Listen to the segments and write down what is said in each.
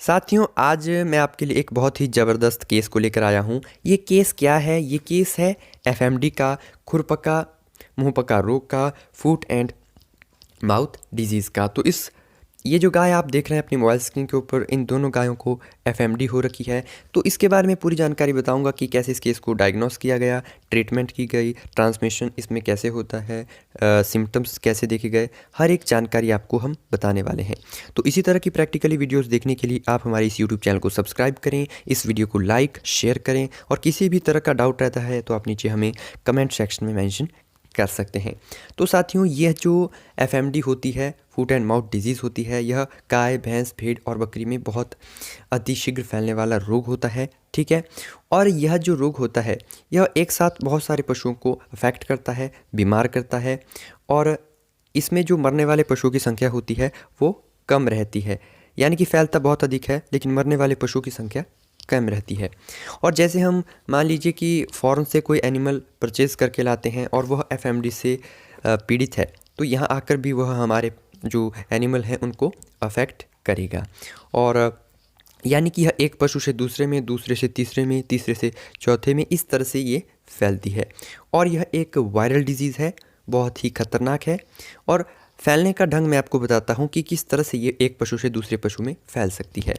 साथियों, आज मैं आपके लिए एक बहुत ही ज़बरदस्त केस को लेकर आया हूँ। ये केस क्या है? ये केस है एफएमडी का, खुरपका मुंहपका रोग का, फुट एंड माउथ डिजीज़ का। तो ये जो गाय आप देख रहे हैं अपनी मोबाइल स्क्रीन के ऊपर, इन दोनों गायों को एफएमडी हो रखी है। तो इसके बारे में पूरी जानकारी बताऊंगा कि कैसे इस केस को डायग्नोस किया गया, ट्रीटमेंट की गई, ट्रांसमिशन इसमें कैसे होता है, सिम्टम्स कैसे देखे गए, हर एक जानकारी आपको हम बताने वाले हैं। तो इसी तरह की प्रैक्टिकली वीडियोज़ देखने के लिए आप हमारे इस यूट्यूब चैनल को सब्सक्राइब करें, इस वीडियो को लाइक शेयर करें, और किसी भी तरह का डाउट रहता है तो आप नीचे हमें कमेंट सेक्शन में मेंशन कर सकते हैं। तो साथियों, यह जो एफएमडी होती है, फुट एंड माउथ डिजीज़ होती है, यह गाय, भैंस, भेड़ और बकरी में बहुत अतिशीघ्र फैलने वाला रोग होता है। ठीक है। और यह जो रोग होता है, यह एक साथ बहुत सारे पशुओं को अफेक्ट करता है, बीमार करता है, और इसमें जो मरने वाले पशुओं की संख्या होती है वो कम रहती है। यानी कि फैलता बहुत अधिक है लेकिन मरने वाले पशुओं की संख्या कम रहती है। और जैसे हम मान लीजिए कि फ़ॉरेन से कोई एनिमल परचेज़ करके लाते हैं और वह एफएमडी से पीड़ित है, तो यहाँ आकर भी वह हमारे जो एनिमल हैं उनको अफेक्ट करेगा। और यानी कि यह एक पशु से दूसरे में, दूसरे से तीसरे में, तीसरे से चौथे में, इस तरह से ये फैलती है। और यह एक वायरल डिजीज़ है, बहुत ही खतरनाक है। और फैलने का ढंग मैं आपको बताता हूँ कि किस तरह से ये एक पशु से दूसरे पशु में फैल सकती है।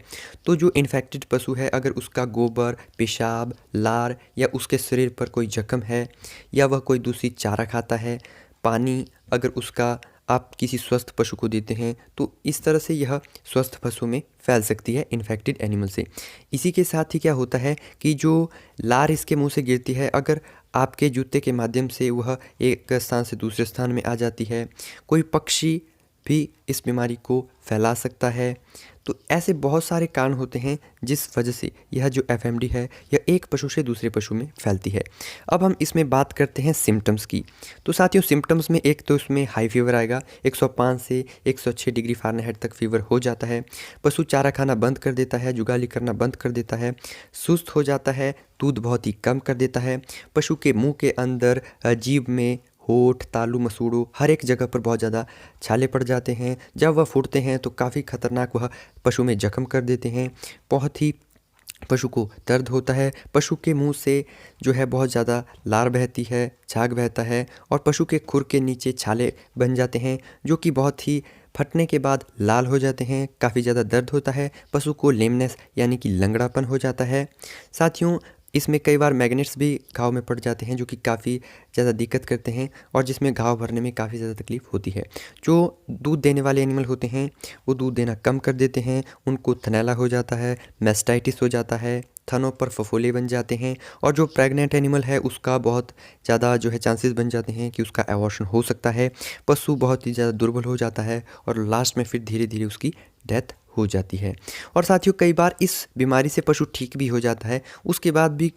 तो जो इन्फेक्टेड पशु है, अगर उसका गोबर, पेशाब, लार या उसके शरीर पर कोई जख्म है, या वह कोई दूषित चारा खाता है, पानी अगर उसका आप किसी स्वस्थ पशु को देते हैं, तो इस तरह से यह स्वस्थ पशु में फैल सकती है इन्फेक्टेड एनिमल से। इसी के साथ ही क्या होता है कि जो लार इसके मुंह से गिरती है, अगर आपके जूते के माध्यम से वह एक स्थान से दूसरे स्थान में आ जाती है, कोई पक्षी भी इस बीमारी को फैला सकता है। तो ऐसे बहुत सारे कारण होते हैं जिस वजह से यह जो एफएमडी है, यह एक पशु से दूसरे पशु में फैलती है। अब हम इसमें बात करते हैं सिम्टम्स की। तो साथियों, सिम्टम्स में एक तो इसमें हाई फीवर आएगा, 105 से 106 डिग्री फ़ारेनहाइट तक फीवर हो जाता है। पशु चारा खाना बंद कर देता है, जुगाली करना बंद कर देता है, सुस्त हो जाता है, दूध बहुत ही कम कर देता है। पशु के मुंह के अंदर, जीभ में, होठ, तालू, मसूड़ों, हर एक जगह पर बहुत ज़्यादा छाले पड़ जाते हैं। जब वह फूटते हैं तो काफ़ी खतरनाक वह पशु में जख्म कर देते हैं। बहुत ही पशु को दर्द होता है। पशु के मुंह से जो है बहुत ज़्यादा लार बहती है, झाग बहता है, और पशु के खुर के नीचे छाले बन जाते हैं जो कि बहुत ही फटने के बाद लाल हो जाते हैं। काफ़ी ज़्यादा दर्द होता है। पशु को लेमनेस यानी कि लंगड़ापन हो जाता है। साथियों, इसमें कई बार मैग्नेट्स भी घाव में पड़ जाते हैं जो कि काफ़ी ज़्यादा दिक्कत करते हैं, और जिसमें घाव भरने में काफ़ी ज़्यादा तकलीफ़ होती है। जो दूध देने वाले एनिमल होते हैं वो दूध देना कम कर देते हैं, उनको थनैला हो जाता है, मैस्टाइटिस हो जाता है, थनों पर फफोले बन जाते हैं। और जो प्रेग्नेंट एनिमल है उसका बहुत ज़्यादा जो है चांसेस बन जाते हैं कि उसका एबॉर्शन हो सकता है। पशु बहुत ही ज़्यादा दुर्बल हो जाता है और लास्ट में फिर धीरे धीरे उसकी डेथ हो जाती है। और साथियों, कई बार इस बीमारी से पशु ठीक भी हो जाता है, उसके बाद भी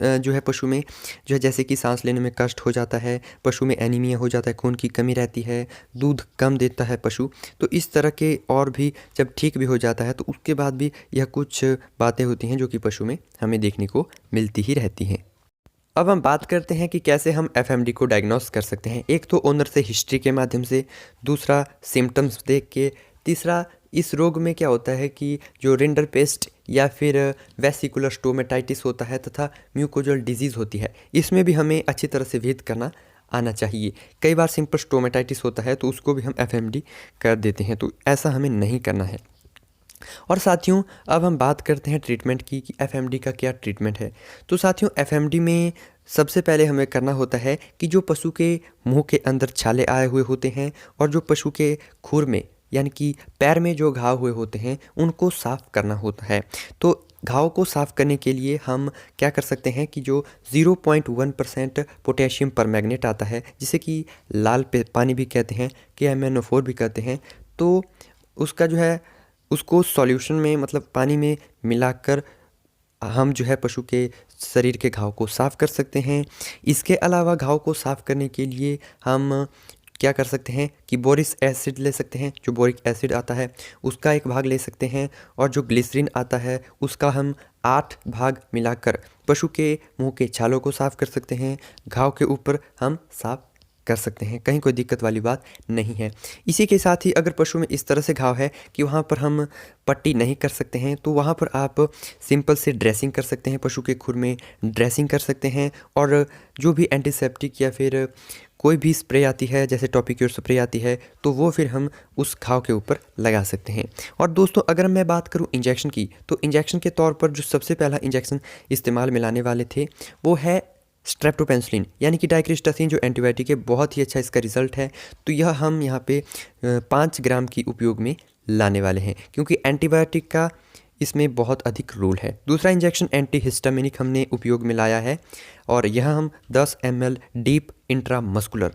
जो है पशु में जो है जैसे कि सांस लेने में कष्ट हो जाता है, पशु में एनीमिया हो जाता है, खून की कमी रहती है, दूध कम देता है पशु। तो इस तरह के और भी जब ठीक भी हो जाता है तो उसके बाद भी यह कुछ बातें होती हैं जो कि पशु में हमें देखने को मिलती ही रहती हैं। अब हम बात करते हैं कि कैसे हम एफएमडी को डायग्नोस कर सकते हैं। एक तो ओनर से हिस्ट्री के माध्यम से, दूसरा सिम्टम्स देख के, तीसरा इस रोग में क्या होता है कि जो रिंडरपेस्ट या फिर वेसिकुलर स्टोमेटाइटिस होता है तथा म्यूकोजल डिजीज़ होती है, इसमें भी हमें अच्छी तरह से भेद करना आना चाहिए। कई बार सिंपल स्टोमेटाइटिस होता है तो उसको भी हम एफएमडी कर देते हैं, तो ऐसा हमें नहीं करना है। और साथियों, अब हम बात करते हैं ट्रीटमेंट की कि एफएमडी का क्या ट्रीटमेंट है। तो साथियों, एफएमडी में सबसे पहले हमें करना होता है कि जो पशु के मुंह के अंदर छाले आए हुए होते हैं और जो पशु के खुर में यानी कि पैर में जो घाव हुए होते हैं उनको साफ़ करना होता है। तो घाव को साफ़ करने के लिए हम क्या कर सकते हैं कि जो 0.1% पोटेशियम परमैंगनेट आता है, जिसे कि लाल पानी भी कहते हैं, KMnO4 भी कहते हैं, तो उसका जो है उसको सॉल्यूशन में मतलब पानी में मिलाकर हम जो है पशु के शरीर के घाव को साफ़ कर सकते हैं। इसके अलावा घाव को साफ़ करने के लिए हम क्या कर सकते हैं कि बोरिक एसिड ले सकते हैं। जो बोरिक एसिड आता है उसका एक भाग ले सकते हैं, और जो ग्लिसरीन आता है उसका हम 8 भाग मिलाकर पशु के मुंह के छालों को साफ़ कर सकते हैं। घाव के ऊपर हम साफ़ कर सकते हैं, कहीं कोई दिक्कत वाली बात नहीं है। इसी के साथ ही अगर पशु में इस तरह से घाव है कि वहाँ पर हम पट्टी नहीं कर सकते हैं, तो वहाँ पर आप सिंपल से ड्रेसिंग कर सकते हैं, पशु के खुर में ड्रेसिंग कर सकते हैं। और जो भी एंटीसेप्टिक या फिर कोई भी स्प्रे आती है, जैसे टॉपिक्योर स्प्रे आती है, तो वो फिर हम उस घाव के ऊपर लगा सकते हैं। और दोस्तों अगर मैं बात करूं इंजेक्शन की, तो इंजेक्शन के तौर पर जो सबसे पहला इंजेक्शन इस्तेमाल में लाने वाले थे वो है स्ट्रेप्टोपेंसिलिन यानी कि डाइक्रिस्टासिन, जो एंटीबायोटिक है, बहुत ही अच्छा इसका रिजल्ट है। तो यह हम यहाँ पे 5 ग्राम की उपयोग में लाने वाले हैं, क्योंकि एंटीबायोटिक का इसमें बहुत अधिक रोल है। दूसरा इंजेक्शन एंटीहिस्टामिनिक हमने उपयोग में लाया है, और यह हम 10 ml डीप इंट्रामस्कुलर,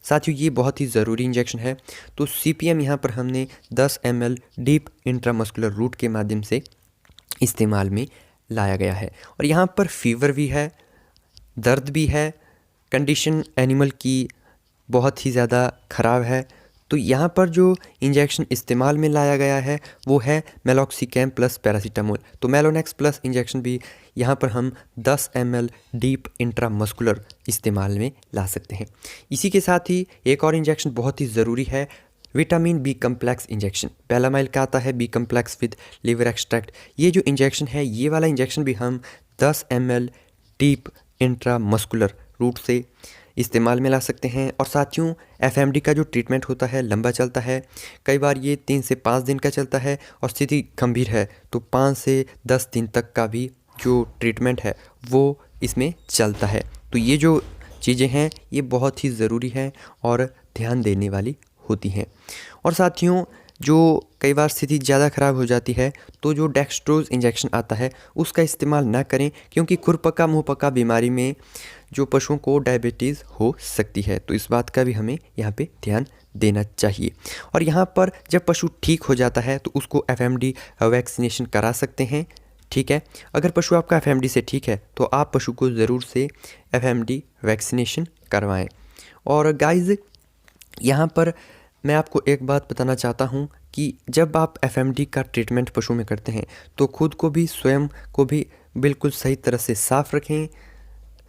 साथियों ये बहुत ही ज़रूरी इंजेक्शन है। तो CPM यहाँ पर हमने 10 ml डीप इंट्रामस्कुलर रूट के माध्यम से इस्तेमाल में लाया गया है। और यहाँ पर फीवर भी है, दर्द भी है, कंडीशन एनिमल की बहुत ही ज़्यादा ख़राब है। तो यहाँ पर जो इंजेक्शन इस्तेमाल में लाया गया है वो है मेलॉक्सिकैम प्लस पैरासीटामोल। तो मेलोनेक्स प्लस इंजेक्शन भी यहाँ पर हम 10 ml डीप इंट्रामस्कुलर इस्तेमाल में ला सकते हैं। इसी के साथ ही एक और इंजेक्शन बहुत ही ज़रूरी है, विटामिन B कम्प्लेक्स इंजेक्शन। बेलामाइल का आता है B complex with liver extract. ये जो इंजेक्शन है, ये वाला इंजेक्शन भी हम 10 ml डीप इंट्रामस्कुलर रूट से इस्तेमाल में ला सकते हैं। और साथियों FMD का जो ट्रीटमेंट होता है लंबा चलता है, कई बार ये 3 से 5 दिन का चलता है, और स्थिति गंभीर है तो 5 से 10 दिन तक का भी जो ट्रीटमेंट है वो इसमें चलता है। तो ये जो चीज़ें हैं ये बहुत ही ज़रूरी हैं और ध्यान देने वाली होती हैं। और साथियों जो कई बार स्थिति ज़्यादा ख़राब हो जाती है तो जो डेक्स्ट्रोज इंजेक्शन आता है उसका इस्तेमाल ना करें, क्योंकि खुरपका मुंहपका बीमारी में जो पशुओं को डायबिटीज़ हो सकती है। तो इस बात का भी हमें यहाँ पे ध्यान देना चाहिए। और यहाँ पर जब पशु ठीक हो जाता है तो उसको FMD वैक्सीनेशन करा सकते हैं, ठीक है। अगर पशु आपका FMD से ठीक है तो आप पशु को ज़रूर से FMD वैक्सीनेशन करवाएं। और गाइज़ यहाँ पर मैं आपको एक बात बताना चाहता हूँ कि जब आप FMD का ट्रीटमेंट पशु में करते हैं तो खुद को भी, स्वयं को भी बिल्कुल सही तरह से साफ़ रखें,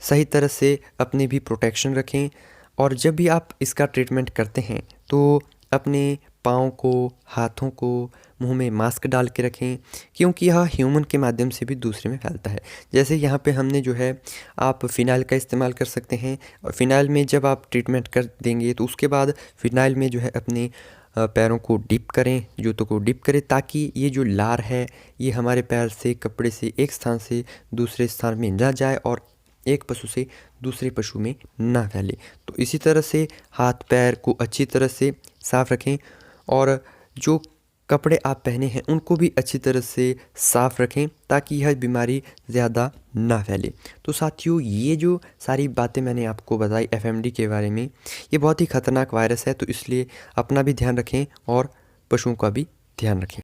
सही तरह से अपने भी प्रोटेक्शन रखें। और जब भी आप इसका ट्रीटमेंट करते हैं तो अपने पाँव को, हाथों को, मुंह में मास्क डाल के रखें, क्योंकि यह ह्यूमन के माध्यम से भी दूसरे में फैलता है। जैसे यहाँ पे हमने जो है, आप फ़िनाइल का इस्तेमाल कर सकते हैं, और फ़िनाइल में जब आप ट्रीटमेंट कर देंगे तो उसके बाद फ़िनाइल में जो है अपने पैरों को डिप करें, जूतों को डिप करें, ताकि ये जो लार है ये हमारे पैर से, कपड़े से एक स्थान से दूसरे स्थान में ना जाए और एक पशु से दूसरे पशु में ना फैले। तो इसी तरह से हाथ पैर को अच्छी तरह से साफ़ रखें, और जो कपड़े आप पहने हैं उनको भी अच्छी तरह से साफ़ रखें, ताकि यह बीमारी ज़्यादा ना फैले। तो साथियों ये जो सारी बातें मैंने आपको बताई FMD के बारे में, ये बहुत ही ख़तरनाक वायरस है, तो इसलिए अपना भी ध्यान रखें और पशुओं का भी ध्यान रखें।